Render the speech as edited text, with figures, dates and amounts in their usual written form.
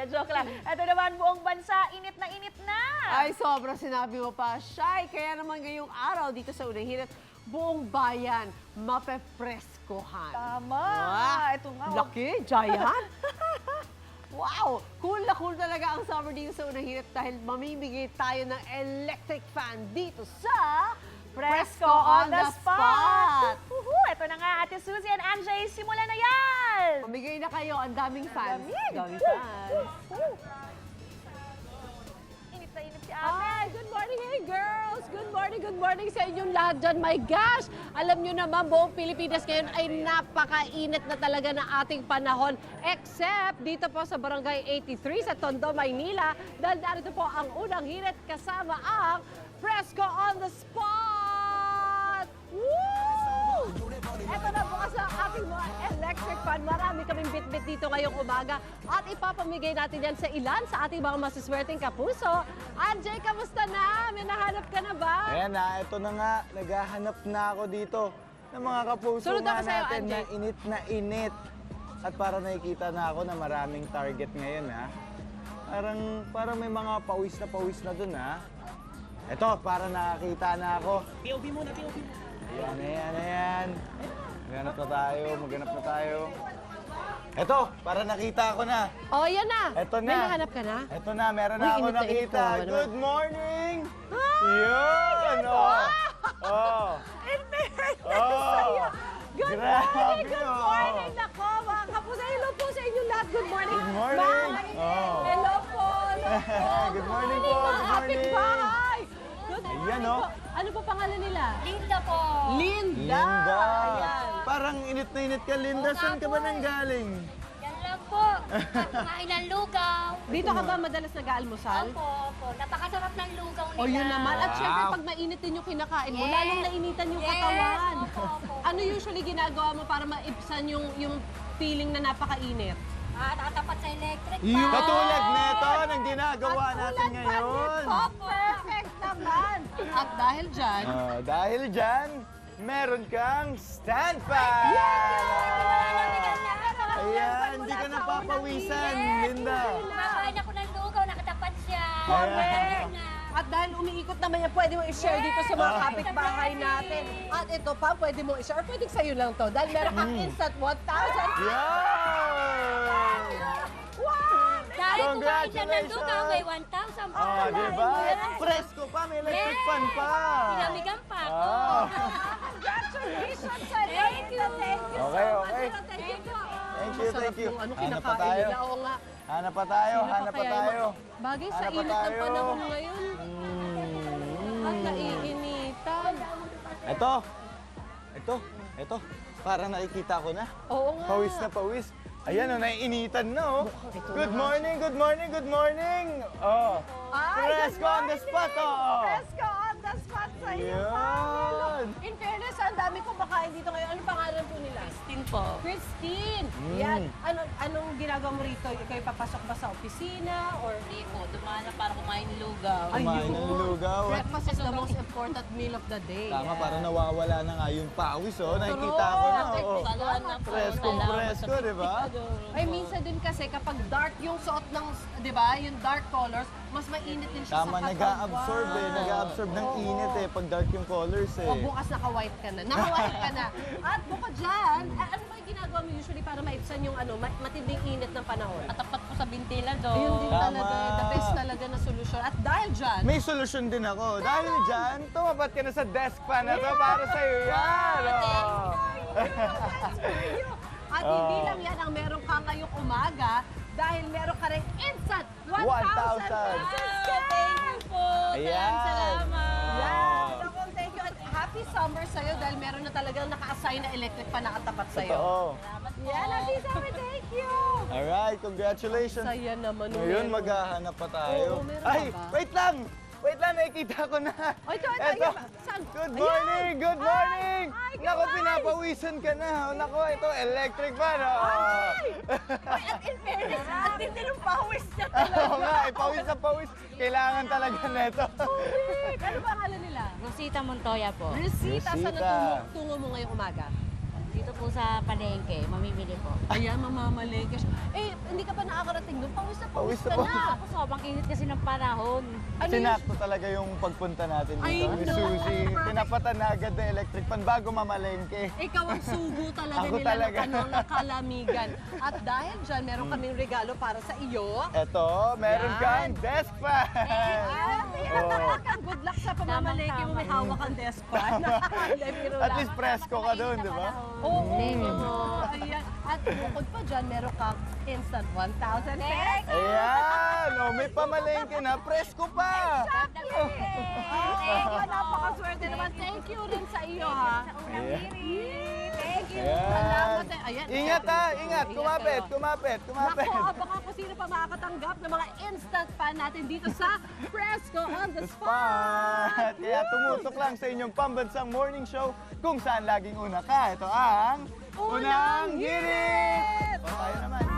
joke lang. Ito naman, buong bansa, init na init na. Ay, sobra sinabi mo pa, Shy. Kaya naman ngayong araw dito sa Unang Hirit, buong bayan, mapepreskohan. Tama. Ito nga. Laki, giant. Wow! Cool na cool talaga ang summer dito sa Unang Hirit dahil mamimigay tayo ng electric fan dito sa Presko on the spot. Ito na nga, Ate Susie and Anjay, simulan na yan. Mamigay na kayo, ang daming fans. Daming. Daming fans. Init na init si Ate. Hi! Good morning, hey girls! Good morning sa inyong lahat dyan. My gosh! Alam nyo naman, buong Pilipinas ngayon ay napakainit na talaga na ating panahon. Except dito po sa Barangay 83 sa Tondo, Maynila. Dahil narito po ang Unang Hirit kasama ang Presko on the Spot! Woo! Ito na bukas ang ating mga electric fan. Marami kaming bit-bit dito ngayong umaga. At ipapamigay natin yan sa ilan sa ating mga masuswerteng kapuso. Anjay, kamusta na? May nahanap ka na ba? Ayan na, ito na nga, naghahanap na ako dito ng mga kapuso Sunod nga ako sa'yo, natin na Anjay. init na init. At para nakikita na ako na maraming target ngayon ha. Parang may mga pawis na dun ha. Ito, para nakakita na ako. POV muna, POV muna. Ayan. Maghanap na tayo. Ito, para nakita ako na. Oh, yan na. Ito na. May nahanap ka na? Ito na, meron Uy, na ako init na init nakita. ka naman. Good morning! Yun! Oh! Oh! Oh! Good Grabe, morning! Good oh. morning! Nako, mga kapuso. Hello po sa inyong lahat. Good morning. Good morning. Bye. Oh. Hello po. Good morning po, Mga good morning. kapitbahay. Good Ayan, morning oh. po. Ano po pangalan nila? Linda po. Linda. Linda! Ayan. Parang init na init ka, Linda. Saan ka ba nanggaling? Yan lang po. Kumain ng lugaw. Dito ka ba madalas nag-aalmusal? Opo. Napakasarap ng lugaw nila. O yun naman. At Wow. syempre, pag mainit din yung kinakain mo, Yes. lalong nainitan yung Yes. katawan. Opo. Ano usually ginagawa mo para maibsan yung feeling na napakainit? Nakatapat sa electric Yung fan. katulad nito ng ginagawa natin ngayon. Perfect naman! At dahil dyan, Oh, dahil dyan, meron kang stand fan! Ayan, hindi ka napapawisan, Linda. Kumakain ako ng lugaw, nakatapat siya. Correct. at dahil umiikot naman yan, pwede mo i-share dito sa mga kapitbahay natin. At ito pa, pwede mo i-share. Pwede sa'yo lang to. Dahil meron kang instant 1,000. Yan! Dahil kumain siya ng Congratulations. lugaw, may 1,000 pa. Oh, di ba? Presko pa, may electric fan pa. Pinamigan pa ako. Oh. Congratulations! Thank you. Okay, okay. Thank you po. Thank you. Ano Hanap pa kinakain tayo. nila? Oo nga. Hanap pa tayo, Sino pa hanap pa kaya tayo. yung- Bagay sa Hanap pa init ng tayo. panahon ngayon. At naiinitan. Ito. Parang nakikita ko na. Oo nga. Pawis na pawis. Ayan o, naiinitan na o. Good morning. Oh, Presko on the spot o. Presko on the spot sa iyo. Yun. In fairness, ang dami kong makain dito ngayon. Anong pangalan po nila? Christine po. Christine! Yan. Anong ginagawa mo rito? Ikaw papasok ba sa opisina? Or Hindi po, dumaan na para kumain ng lugaw. Kumain ng lugaw. breakfast is the most important meal of the day. Tama, parang nawawala na nga yung pawis o. Nakikita ko na o. Baluan na po. Presko, di ba? Ay, minsan din kasi kapag dark yung suot ng, di ba, yung dark colors, mas mainit din siya Tama, sa katawan. nag-a-absorb eh. Nag-a-absorb ng Oo. init eh. Pag dark yung colors eh. O bukas naka-white ka na. Naka-white ka na. At bukod dyan, ano ba yung ginagawa mo usually para maibsan yung matinding init ng panahon? Tapat po sa bintila do. Ayun din Tama. talaga, the best talaga na solusyon. At dahil dyan, May solusyon din ako. Dahil dyan, tumapat ka na sa desk fan na to para sa'yo yan. Oh. at hindi lang yan ang meron ka ngayong umaga, dahil meron ka rin instant 1,000 pesos cash! Thank you po. Ayan. Salamat. Yan! Naku, thank you. At happy summer sa'yo dahil meron na talagang naka-assign na electric pa nakatapat sa'yo. Oo. Yan, happy summer. Thank you! Alright, congratulations. Saya naman. Ngayon, meron. maghahanap pa tayo. Oo, meron Ay, pa ba? wait lang, nakikita ko na. Oh, ito. Saan? Good Ayan! morning, good morning. Ay, Naku, guys! pinapawisan ka na. Naku, ito, electric fan. Oh. Ay, at in fairness, at hindi ng pawis niya. Oo nga, pawis na pawis. Kailangan talaga neto. Ano ba pangalan nila? Rosita Montoya po. Resita, saan Resita. tungo mo ngayong umaga? Dito po po sa palengke, mamimili po. Ayan, mamamalengke siya. Eh, hindi ka pa nakakarating doon. Pawis na Pawis ka na na. Ako, sobrang init kasi ng panahon. Ano yun? Sinakto talaga yung pagpunta natin I dito ni know. Suzy. Perfect. Pinapatan na agad na electric fan bago mamalengke. Ikaw ang sugo talaga Ako nila talaga. ng kalamigan. At dahil dyan, meron kaming regalo para sa iyo. Eto, meron Yan. kang desk fan! Oh. Good luck sa pamamalengke mo. May hawak ang desk fan. Hindi, biro At lang. least presko ka doon, di ba? Oo. Ayan. At bukod pa dyan, meron kang instant 1,000 pesos. Ayan! Oh, may pamalengke na, presko pa! Napakaswerte naman. Thank you rin sa iyo, ha? Thank you. Ayan. Salamat. Ayan. Ingat ha, ingat. Kumapit, kayo. kumapit, kumapit. Naku, abangan ko sino pa makakatanggap ng mga instant fan natin dito sa Fresco on the Spot. Kaya tumutok lang sa inyong pambansang morning show kung saan laging una ka. Ito ang Unang Hirit! O tayo naman.